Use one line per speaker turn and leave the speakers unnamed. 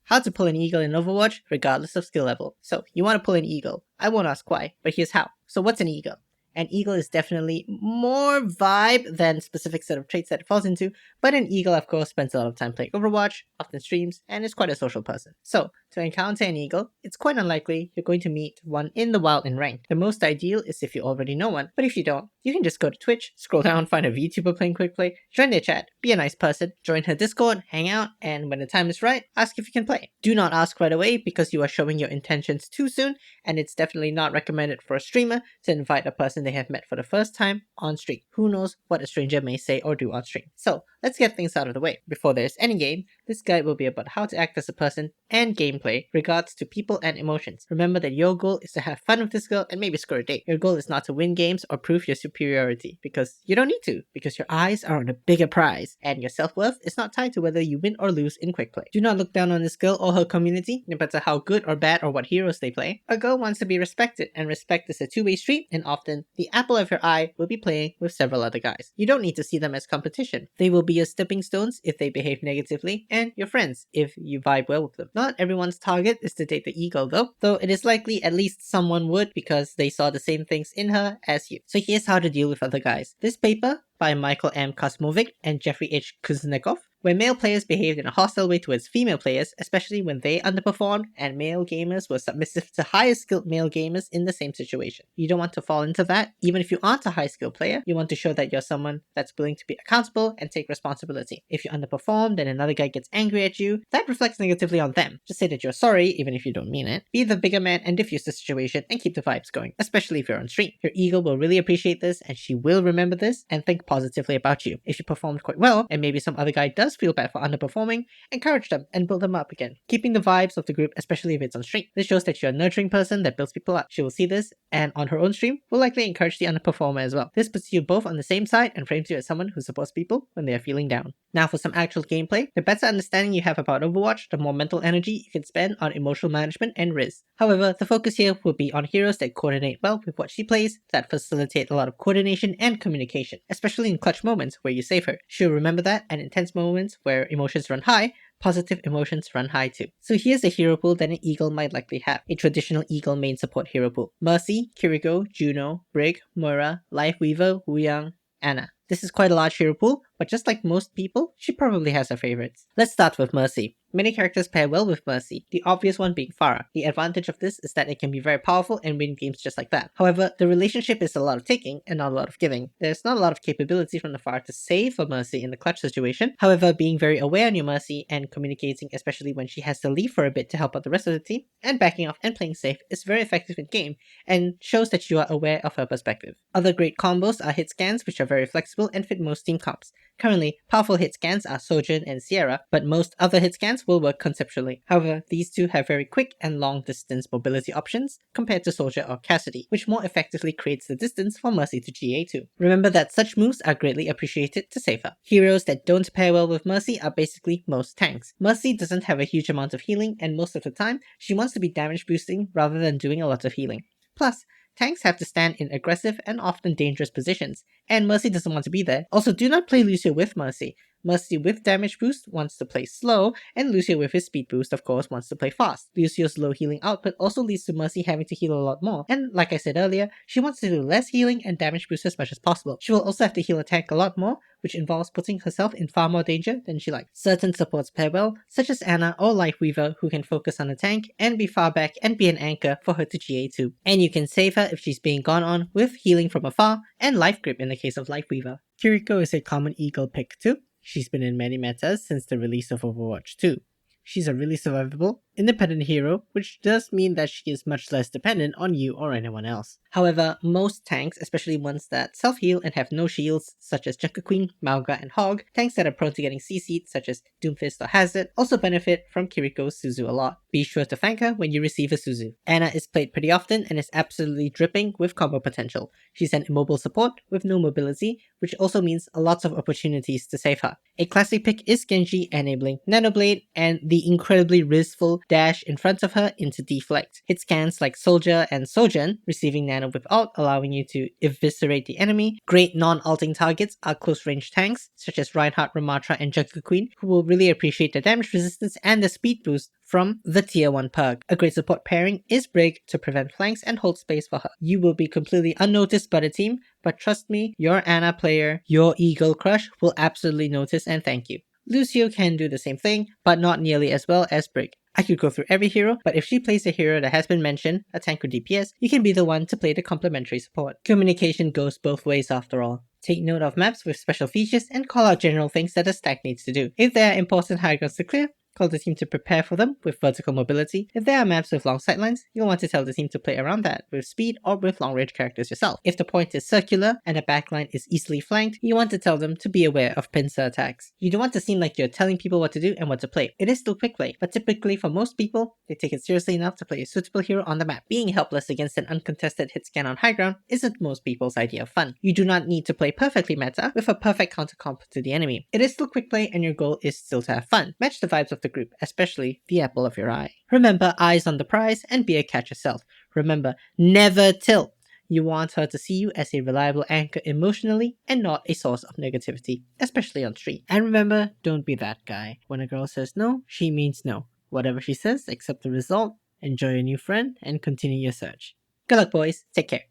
How to pull an eagle in Overwatch regardless of skill level. So, you want to pull an eagle. I won't ask why, but here's how. So what's an eagle? An eagle is definitely more vibe than specific set of traits that it falls into, but an eagle of course spends a lot of time playing Overwatch, often streams, and is quite a social person. So, to encounter an eagle, it's quite unlikely you're going to meet one in the wild in ranked. The most ideal is if you already know one, but if you don't, you can just go to Twitch, scroll down, find a VTuber playing quick play, join their chat, be a nice person, join her Discord, hang out, and when the time is right, ask if you can play. Do not ask right away because you are showing your intentions too soon, and it's definitely not recommended for a streamer to invite a person they have met for the first time on stream. Who knows what a stranger may say or do on stream. So, let's get things out of the way. Before there's any game, this guide will be about how to act as a person and gameplay regards to people and emotions. Remember that your goal is to have fun with this girl and maybe score a date. Your goal is not to win games or prove your superiority, because you don't need to, because your eyes are on a bigger prize, and your self-worth is not tied to whether you win or lose in quick play. Do not look down on this girl or her community, no matter how good or bad or what heroes they play. A girl wants to be respected, and respect is a two-way street, and often the apple of your eye will be playing with several other guys. You don't need to see them as competition. They will be your stepping stones if they behave negatively, and your friends if you vibe well with them. Not everyone's target is to date the eagle though it is likely at least someone would because they saw the same things in her as you. So here's how to deal with other guys. This paper by Michael M. Kosmovic and Jeffrey H. Kuznekov, where male players behaved in a hostile way towards female players, especially when they underperformed and male gamers were submissive to higher skilled male gamers in the same situation. You don't want to fall into that. Even if you aren't a high skilled player, you want to show that you're someone that's willing to be accountable and take responsibility. If you underperformed and another guy gets angry at you, that reflects negatively on them. Just say that you're sorry, even if you don't mean it. Be the bigger man and diffuse the situation and keep the vibes going, especially if you're on stream. Your ego will really appreciate this, and she will remember this and think positively about you. If you performed quite well, and maybe some other guy does feel bad for underperforming, encourage them and build them up again, keeping the vibes of the group, especially if it's on stream. This shows that you're a nurturing person that builds people up. She will see this, and on her own stream, will likely encourage the underperformer as well. This puts you both on the same side and frames you as someone who supports people when they are feeling down. Now for some actual gameplay, the better understanding you have about Overwatch, the more mental energy you can spend on emotional management and risk. However, the focus here will be on heroes that coordinate well with what she plays, that facilitate a lot of coordination and communication, especially in clutch moments where you save her. She'll remember that, and intense moments where emotions run high, positive emotions run high too. So here's a hero pool that an eagle might likely have. A traditional eagle main support hero pool. Mercy, Kiriko, Juno, Brig, Moira, Lifeweaver, Wuyang, Anna. This is quite a large hero pool, but just like most people, she probably has her favorites. Let's start with Mercy. Many characters pair well with Mercy, the obvious one being Pharah. The advantage of this is that it can be very powerful and win games just like that. However, the relationship is a lot of taking and not a lot of giving. There's not a lot of capability from the Pharah to save for Mercy in the clutch situation. However, being very aware on your Mercy and communicating, especially when she has to leave for a bit to help out the rest of the team, and backing off and playing safe is very effective in game and shows that you are aware of her perspective. Other great combos are hit scans, which are very flexible and fit most team comps. Currently, powerful hit scans are Sojourn and Sierra, but most other hit scans will work conceptually. However, these two have very quick and long distance mobility options compared to Soldier or Cassidy, which more effectively creates the distance for Mercy to GA2. Remember that such moves are greatly appreciated to save her. Heroes that don't pair well with Mercy are basically most tanks. Mercy doesn't have a huge amount of healing, and most of the time, she wants to be damage boosting rather than doing a lot of healing. Plus, tanks have to stand in aggressive and often dangerous positions, and Mercy doesn't want to be there. Also, do not play Lucio with Mercy. Mercy with damage boost wants to play slow, and Lucio with his speed boost of course wants to play fast. Lucio's low healing output also leads to Mercy having to heal a lot more, and like I said earlier, she wants to do less healing and damage boost as much as possible. She will also have to heal a tank a lot more, which involves putting herself in far more danger than she likes. Certain supports pair well, such as Anna or Lifeweaver, who can focus on the tank and be far back and be an anchor for her to GA2. And you can save her if she's being gone on with healing from afar and life grip in the case of Lifeweaver. Kiriko is a common eagle pick too. She's been in many metas since the release of Overwatch 2. She's a really survivable, independent hero, which does mean that she is much less dependent on you or anyone else. However, most tanks, especially ones that self-heal and have no shields, such as Junker Queen, Mauga, and Hog, tanks that are prone to getting CC'd, such as Doomfist or Hazard, also benefit from Kiriko's Suzu a lot. Be sure to thank her when you receive a Suzu. Anna is played pretty often and is absolutely dripping with combo potential. She's an immobile support with no mobility, which also means lots of opportunities to save her. A classic pick is Genji enabling Nanoblade and the incredibly riskful dash in front of her into deflect. Hit scans like Soldier and Sojourn, receiving nano whip ult, allowing you to eviscerate the enemy. Great non-ulting targets are close range tanks, such as Reinhardt, Ramatra, and Jungle Queen, who will really appreciate the damage resistance and the speed boost from the tier 1 perk. A great support pairing is Brig to prevent flanks and hold space for her. You will be completely unnoticed by the team, but trust me, your Ana player, your Eagle crush, will absolutely notice and thank you. Lucio can do the same thing, but not nearly as well as Brig. I could go through every hero, but if she plays a hero that has been mentioned, a tank or DPS, you can be the one to play the complementary support. Communication goes both ways after all. Take note of maps with special features and call out general things that the stack needs to do. If there are important high grounds to clear, call the team to prepare for them with vertical mobility. If there are maps with long sightlines, you'll want to tell the team to play around that with speed or with long range characters yourself. If the point is circular and the backline is easily flanked, you want to tell them to be aware of pincer attacks. You don't want to seem like you're telling people what to do and what to play. It is still quick play, but typically for most people, they take it seriously enough to play a suitable hero on the map. Being helpless against an uncontested hit scan on high ground isn't most people's idea of fun. You do not need to play perfectly meta with a perfect counter comp to the enemy. It is still quick play and your goal is still to have fun. Match the vibes of the group, especially the apple of your eye. Remember, eyes on the prize and be a catch yourself. Remember, never tilt. You want her to see you as a reliable anchor emotionally and not a source of negativity, especially on stream. And remember, don't be that guy. When a girl says no, she means no. Whatever she says, accept the result, enjoy your new friend, and continue your search. Good luck, boys. Take care.